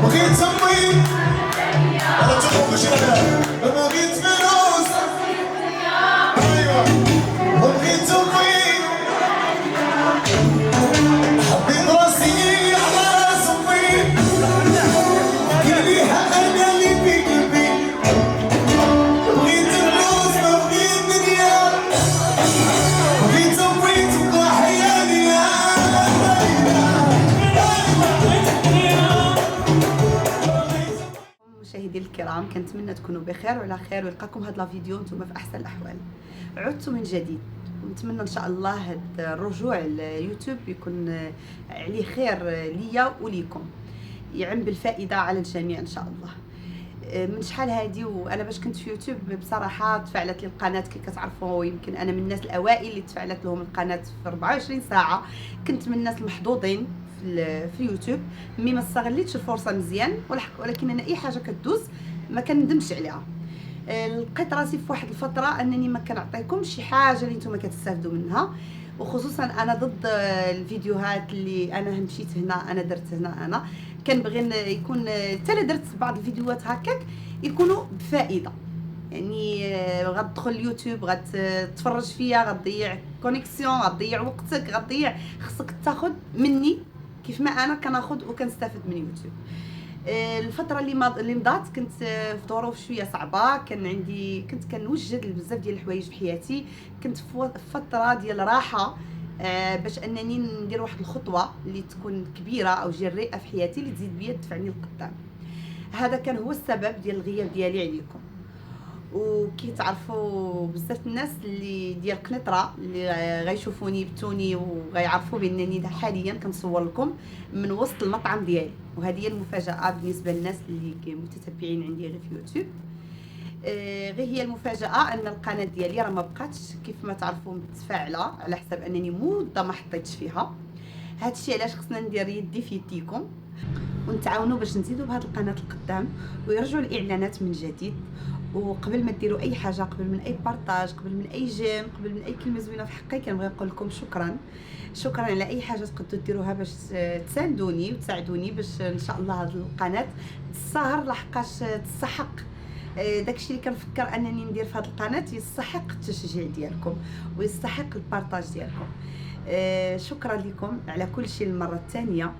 بغيت تموين ولا تخرج بغيت فلوس ايوا بغيت تموين حبيت راسي على راس امي قال لي انا اللي في قلبي بغيت فلوس ما بغيت دنيا بغيت تموين تبقى حياتي مشاهدي الكرام، كنتمنى تكونوا بخير وعلى خير ويلقاكم هذا الفيديو نتوما في احسن الاحوال. عدت من جديد ونتمنى ان شاء الله هذا الرجوع اليوتيوب يكون عليه خير ليا وليكم، يعم بالفائده على الجميع ان شاء الله. من شحال هادي وانا باش كنت في يوتيوب بصراحه تفاعلت لي القناه. كي كتعرفوا يمكن انا من الناس الاوائل اللي تفاعلت لهم القناه في 24 ساعه. كنت من الناس المحظوظين في يوتيوب، مي ما استغليتش الفرصه مزيان، ولكن انا اي حاجه كدوز ما كندمش عليها. لقيت راسي في واحد الفتره انني ما كنعطيكمش شي حاجه اللي نتوما كتستافدوا منها، وخصوصا انا ضد الفيديوهات اللي انا مشيت هنا انا درت هنا. انا كنبغي يكون حتى الا درت بعض الفيديوهات هكاك يكونوا بفائده، يعني غتدخل اليوتيوب غتتفرج فيا غتضيع كونيكسيون، غتضيع وقتك، غتضيع، خصك تاخذ مني كيف ما انا كناخذ وكنستافد من يوتيوب. الفتره اللي مضات كنت في ظروف شويه صعبه، كنت كنوجد بزاف ديال الحوايج في حياتي. كنت في فتره ديال راحه باش انني ندير واحد الخطوه اللي تكون كبيره او جريئه في حياتي اللي تزيد بيا تدفعني لقدام. هذا كان هو السبب ديال الغياب ديالي عليكم. وكي تعرفوا بزاف الناس اللي ديال قنيطره اللي غيشوفوني يبتوني وغيعرفوا بانني حاليا كنصور لكم من وسط المطعم ديالي، وهذه هي المفاجاه بالنسبه للناس اللي متتبعين عندي غير في يوتيوب. غير هي المفاجاه ان القناه ديالي راه ما بقاتش كيف ما تعرفوا متفاعله، على حسب انني مده ما حطيتش فيها. هادشي علاش خصنا ندير يدي في يديكم ونتعاونوا باش نزيدوا بهذه القناه القدام ويرجعوا الاعلانات من جديد. وقبل ما ديروا اي حاجه، قبل من اي بارطاج، قبل من اي جيم، قبل من اي كلمه زوينه في حقي، كنبغي نقول لكم شكرا على اي حاجه تقدروا ديروها باش تساندوني وتساعدوني باش ان شاء الله هذه القناه تسهر، لحقاش تستحق داكشي اللي كنفكر انني ندير في هذه القناه. يستحق التشجيع ديالكم ويستحق البارطاج ديالكم. شكرا لكم على كل شيء المره الثانيه.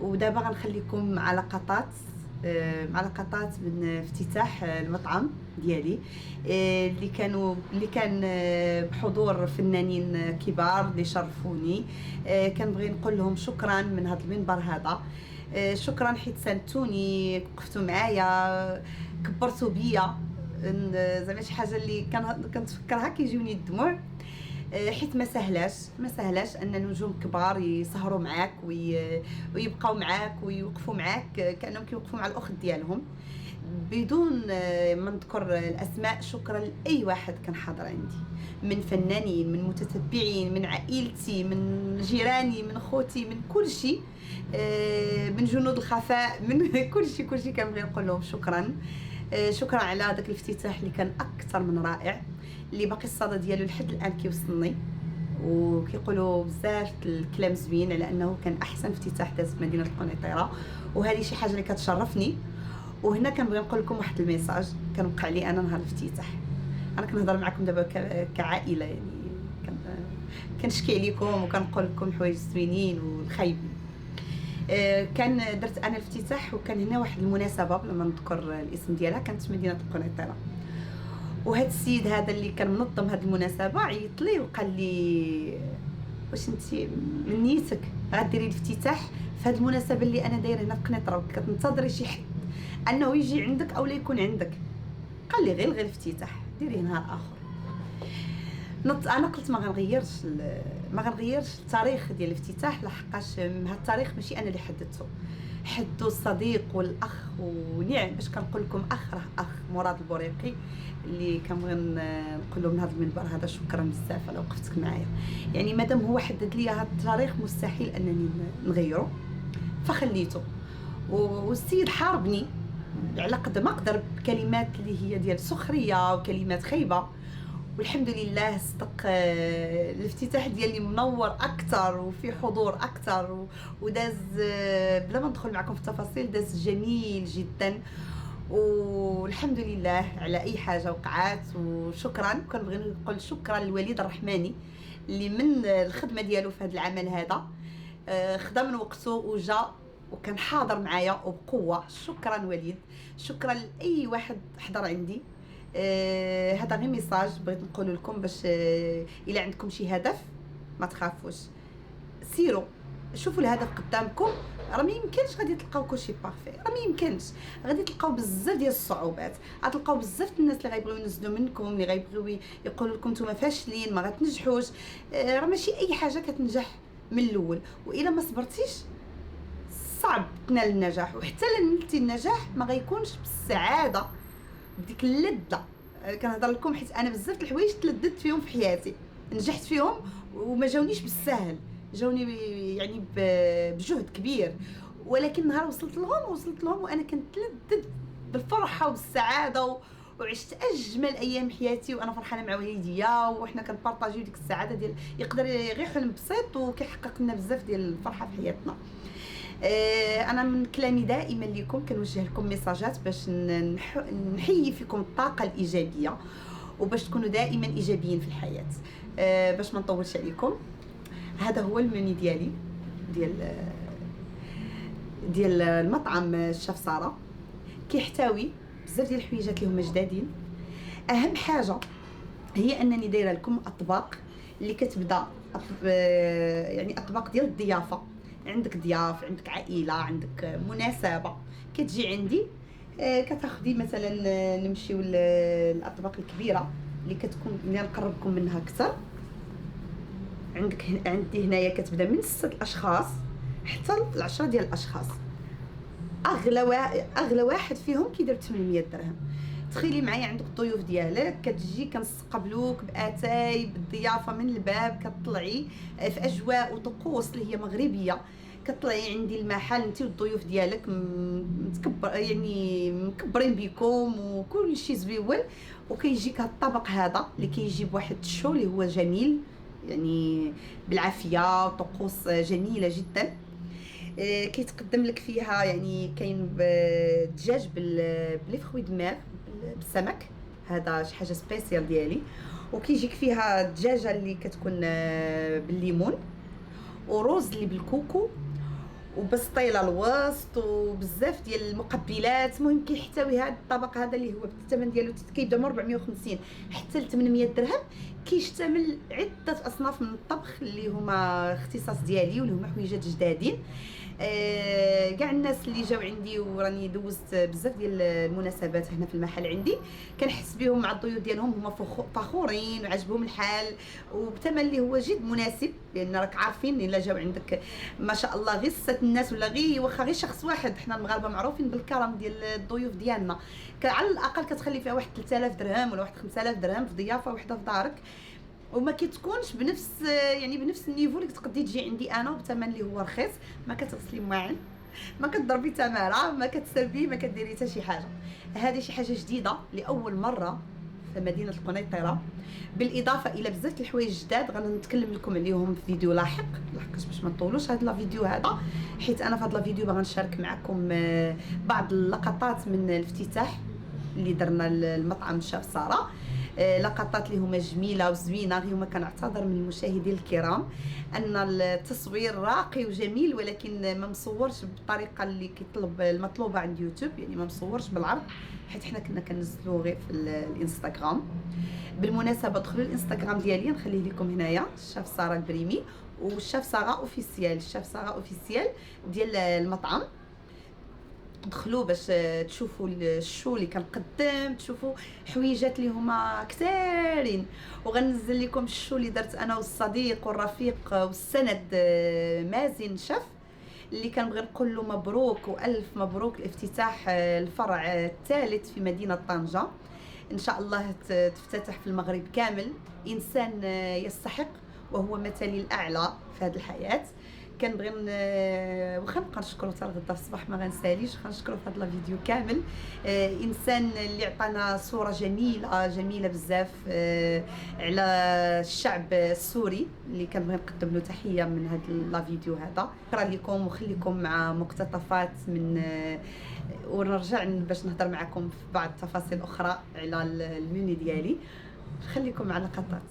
ودابا غنخليكم مع لقطات من افتتاح المطعم ديالي اللي كان بحضور فنانين كبار اللي شرفوني. كنبغي نقول لهم شكرا من هذا المنبر هذا. شكرا حيت ساندتوني، وقفتوا معايا، كبرتوا بيا. زعما شي حاجه اللي كنتفكرها كيجيوني الدموع، حيت ما سهلاش ان نجوم كبار يسهروا معاك ويبقاو معاك ويوقفوا معاك كانهم كيوقفوا مع الاخت ديالهم بدون ما نذكر الاسماء. شكرا لاي واحد كان حاضر عندي، من فنانين، من متتبعين، من عائلتي، من جيراني، من خوتي، من كل شيء، من جنود الخفاء، من كل شيء كنبغي نقول لهم شكرا على داك الافتتاح اللي كان اكثر من رائع، اللي باقي الصدى ديالو لحد الان كيوصلني، وكيقولوا بزاف الكلام زوين على انه كان احسن افتتاح داز في مدينه القنيطره، وهذه شي حاجه اللي كتشرفني. وهنا كنبغي نقول لكم واحد الميساج كان وقع لي انا نهار الافتتاح. انا كنهضر معكم دابا كعائله، يعني كنشكي عليكم وكنقول لكم حوايج زوينين والخايبين. كان درت انا الافتتاح، وكان هنا واحد المناسبه بلا ما نذكر الاسم ديالها، كانت في مدينه القنيطره. وهذا السيد هذا اللي كان منظم هذه المناسبه عيط لي وقال لي واش انت من نيتك غديري الافتتاح في هذه المناسبه اللي انا دايره هنا في قنيطره، كتنتظري شي حد انه يجي عندك او لا يكون عندك؟ قال لي غير الافتتاح ديريه نهار اخر. انا قلت ما غنغيرش التاريخ ديال الافتتاح، لحقاش هذا التاريخ ماشي انا اللي حدو الصديق والاخ، ونعم باش كنقول لكم راه اخ مراد البوريقي اللي كنبغي نقول له من هذا المنبر هذا شكرا بزاف على وقفتك معايا. يعني مادام هو حدد لي هذا التاريخ مستحيل انني نغيره، فخليته. والسيد حاربني على قد ما قدر بكلمات اللي هي ديال سخريه وكلمات خايبه، والحمد لله صدق الافتتاح ديالي منور اكثر وفي حضور اكثر وداز بلا ما ندخل معكم في التفاصيل داز جميل جدا. والحمد لله على اي حاجه وقعات. وشكرا كنبغي نقول شكرا للوليد الرحماني اللي من الخدمه ديالو في هذا العمل هذا خدا من وقته وجا وكان حاضر معايا وبقوه. شكرا وليد، شكرا لاي واحد حضر عندي. هذا غير ميساج بغيت نقول لكم باش الا عندكم شي هدف ما تخافوش، سيروا شوفوا الهدف قدامكم. راه ما يمكنش غادي تلقاو كلشي بارفي، راه ما يمكنش، غادي تلقاو بزاف ديال الصعوبات، غتلقاو بزاف الناس اللي غيبغيو ينزلوا منكم، اللي غيبغيو يقولوا لكم نتوما فاشلين ما غتنجحوش. راه ماشي اي حاجه كتنجح من الاول، والا ما صبرتيش صعب تنال النجاح. وحتى الا نلتي النجاح ما غيكونش بالسعاده بديك اللذه. كنهضر لكم حيت انا بزاف الحوايج تلذذت فيهم في حياتي، نجحت فيهم وما جاونيش بالسهل، جاوني يعني بجهد كبير، ولكن نهار وصلت لهم وانا كنتلذذ بالفرحه وبالسعاده وعشت اجمل ايام حياتي وانا فرحانه مع والديا وحنا كنبارطاجيو ديك السعاده ديال يقدر غير حلم بسيط وكيحقق لنا بزاف ديال الفرحه في حياتنا. انا من كلامي دائما لكم كنوجه لكم ميساجات باش نحيي فيكم الطاقه الايجابيه وباش تكونوا دائما ايجابيين في الحياه. باش ما نطولش عليكم، هذا هو المنيو ديالي ديال المطعم الشيف ساره. كيحتوي بزاف ديال الحويجات اللي هما جدادين. اهم حاجه هي انني دايره لكم اطباق اللي كتبدا يعني اطباق ديال الضيافه. عندك ضياف، عندك عائله، عندك مناسبه كتجي عندي كتاخدي مثلا نمشيو للاطباق الكبيره اللي كتكون اللي نقربكم منها اكثر. عندي هنايا كتبدا من 6 اشخاص حتى ل 10 ديال الاشخاص. اغلى واحد فيهم كيدير 800 درهم. تخيلي معايا عندك الضيوف ديالك كتجي كنستقبلوك باتاي بالضيافه من الباب، كتطلعي في اجواء وطقوس اللي هي مغربيه، كتطلعي عندي المحل انت والضيوف ديالك متكبر يعني مكبرين بكم وكل شيء زويول. وكيجيك هذا الطبق هذا اللي كيجي بواحد الشو اللي هو جميل يعني بالعافيه وطقوس جميله جدا. كيتقدم لك فيها يعني كاين الدجاج بالفخوي دماغ بالسمك، هذا شي حاجه سبيسيال ديالي. وكيجيك فيها الدجاجه اللي كتكون بالليمون وروز اللي بالكوكو وبسطيله الوسط وبزاف ديال المقبلات. المهم كيحتوي هذا الطبق هذا اللي هو الثمن ديالو كيبدا من 450 حتى ل 800 درهم. كيشتمل عده اصناف من الطبخ اللي هما اختصاص ديالي واللي هما حويجات جدادين. كاع الناس اللي جاو عندي وراني دوزت بزاف ديال المناسبات هنا في المحل عندي كنحس بهم مع الضيوف ديالهم هما فخورين وعجبهم الحال وبثمن اللي هو جد مناسب، لان راك عارفين الا جاو عندك ما شاء الله غير 6 الناس ولا غير واخا غير شخص واحد، حنا المغاربه معروفين بالكرم ديال الضيوف ديالنا. على الاقل كتخلي فيها واحد 3000 درهم ولا واحد 5000 درهم في ضيافه وحده في دارك، وما كتكونش بنفس يعني بنفس النيفو اللي تقدري تجي عندي انا وبثمن اللي هو رخيص. ما كتغسلي مواعن، ما كتضربي تماره، ما كتسربي، ما كديري حتى شي حاجه. هذه شي حاجه جديده لاول مره في مدينه القنيطره، بالاضافه الى بزاف الحوايج جداد غنتكلم لكم عليهم في فيديو لاحق باش ما نطولوش هذا الفيديو هذا، حيت انا في هذا الفيديو باغا نشارك معكم بعض اللقطات من الافتتاح اللي درنا المطعم الشيف ساره. لقطات اللي هما جميله وزوينه. هما كنعتذر من المشاهدين الكرام ان التصوير راقي وجميل ولكن ما مصورش بالطريقه اللي كيطلب المطلوبه عند يوتيوب، يعني ما مصورش بالعرض حيت حنا كنا كننزلوه غير في الانستغرام. بالمناسبه دخلوا الانستغرام ديالي نخليه لكم هنايا الشيف ساره البريمي والشيف ساره اوفيسيال، الشيف ساره اوفيسيال ديال المطعم. دخلوا باش تشوفوا الشو اللي كنقدم، تشوفوا حويجات اللي هما كثيرين، وغنزل لكم الشو اللي درت انا والصديق والرفيق والسند مازن شيف اللي كنبغي نقول له مبروك والف مبروك الافتتاح الفرع الثالث في مدينه طنجه. ان شاء الله تفتتح في المغرب كامل. انسان يستحق وهو مثلي الاعلى في هذه الحياه. كنبغي واخا نبقى نشكرو حتى لغدا الصباح ما غنساليش، غنشكرو في هذا الفيديو كامل. انسان اللي عطانا صوره جميله بزاف على الشعب السوري، اللي كنبغي نقدم له تحيه من هذا الفيديو هذا. شكرا لكم، وخليكم مع مقتطفات من ونرجع باش نهضر معكم في بعض التفاصيل اخرى على المنيو ديالي. خليكم مع لقطات.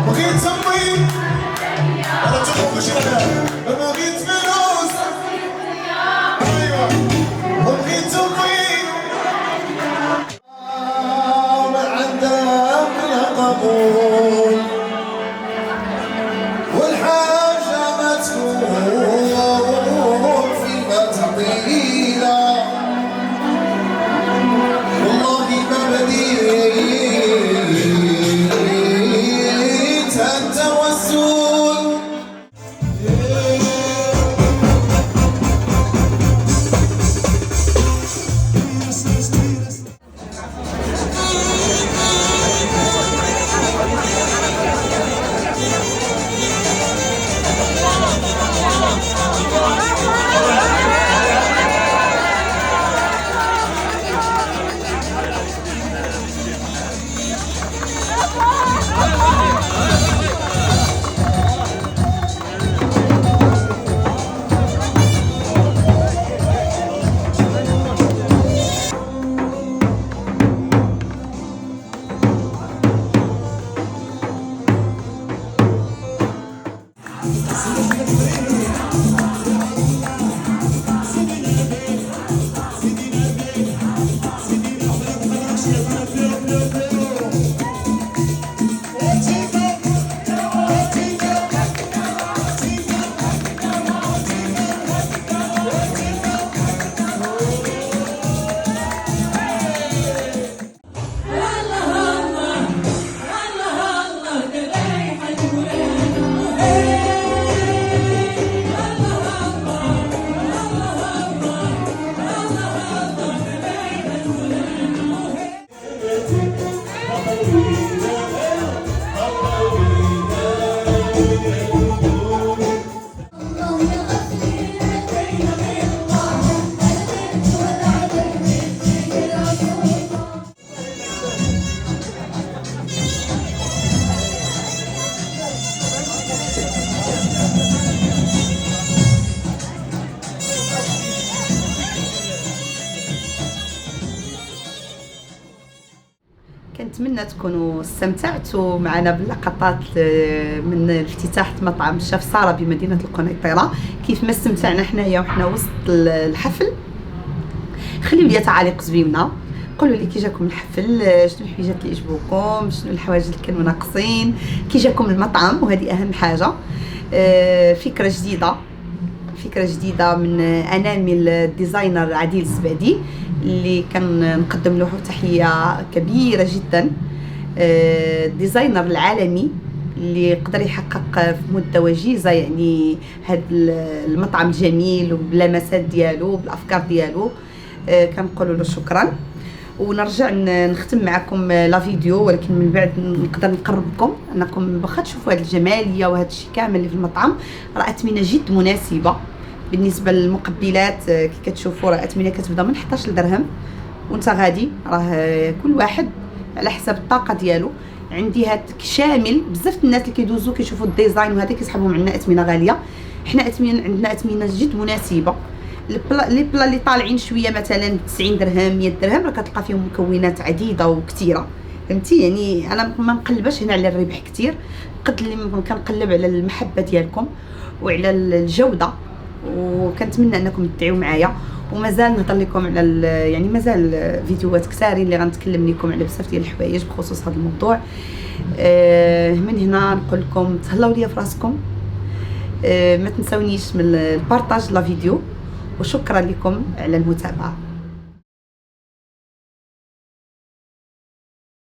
بغيت تمويل ولا تخوفش بغيت فلوس، ايوا بغيت تمويل ما عندك لا قبول، والحاجة ما تكون فيما تعطينا، والله ما بديت التوسل. كنتمنى تكونوا استمتعتوا معنا باللقطات من افتتاح مطعم الشيف ساره بمدينه القنيطره، كيف ما استمتعنا حنايا وحنا وسط الحفل. خليوا لي تعاليق زوينه، قولوا لي كي جاكم الحفل، شنو الحويجات اللي عجبوكم، شنو الحوايج اللي كانوا ناقصين، كي جاكم المطعم، وهذه اهم حاجه. فكره جديده من انامل الديزاينر عديل الزبادي اللي كان نقدم له تحيه كبيره جدا. الديزاينر العالمي اللي يقدر يحقق في مده وجيزه يعني هذا المطعم الجميل وباللمسات ديالو بالافكار ديالو. كنقولوا له شكرا، ونرجع نختم معكم لا فيديو، ولكن من بعد نقدر نقربكم انكم واخا تشوفوا هذه الجماليه وهذا الشيء كامل اللي في المطعم. راه اثمنه جد مناسبه بالنسبه للمقبلات، كي كتشوفوا راه اثمنه كتبدا من 11 درهم وانت غادي، راه كل واحد على حسب الطاقه ديالو. عندي هاد شامل بزاف الناس اللي كيدوزوا كيشوفوا الديزاين وهذا كيسحبوا عندنا اثمنه غاليه. حنا عندنا اثمنه جد مناسبه. لي بلا اللي طالعين شويه مثلا 90 درهم 100 درهم راه كتلقى فيهم مكونات عديده وكثيره، فهمتي؟ يعني انا ما نقلبش هنا على الربح كثير قد اللي كنقلب على المحبه ديالكم وعلى الجوده. وكنتمنى انكم تدعيو معايا، ومازال نهضر لكم على يعني مازال فيديوهات كثارين اللي غنتكلم لكم على بزاف ديال الحوايج بخصوص هذا الموضوع. من هنا نقول لكم تهلاو ليا في راسكم، ما تنسونيش من البارطاج لا فيديو، وشكرا لكم على المتابعه.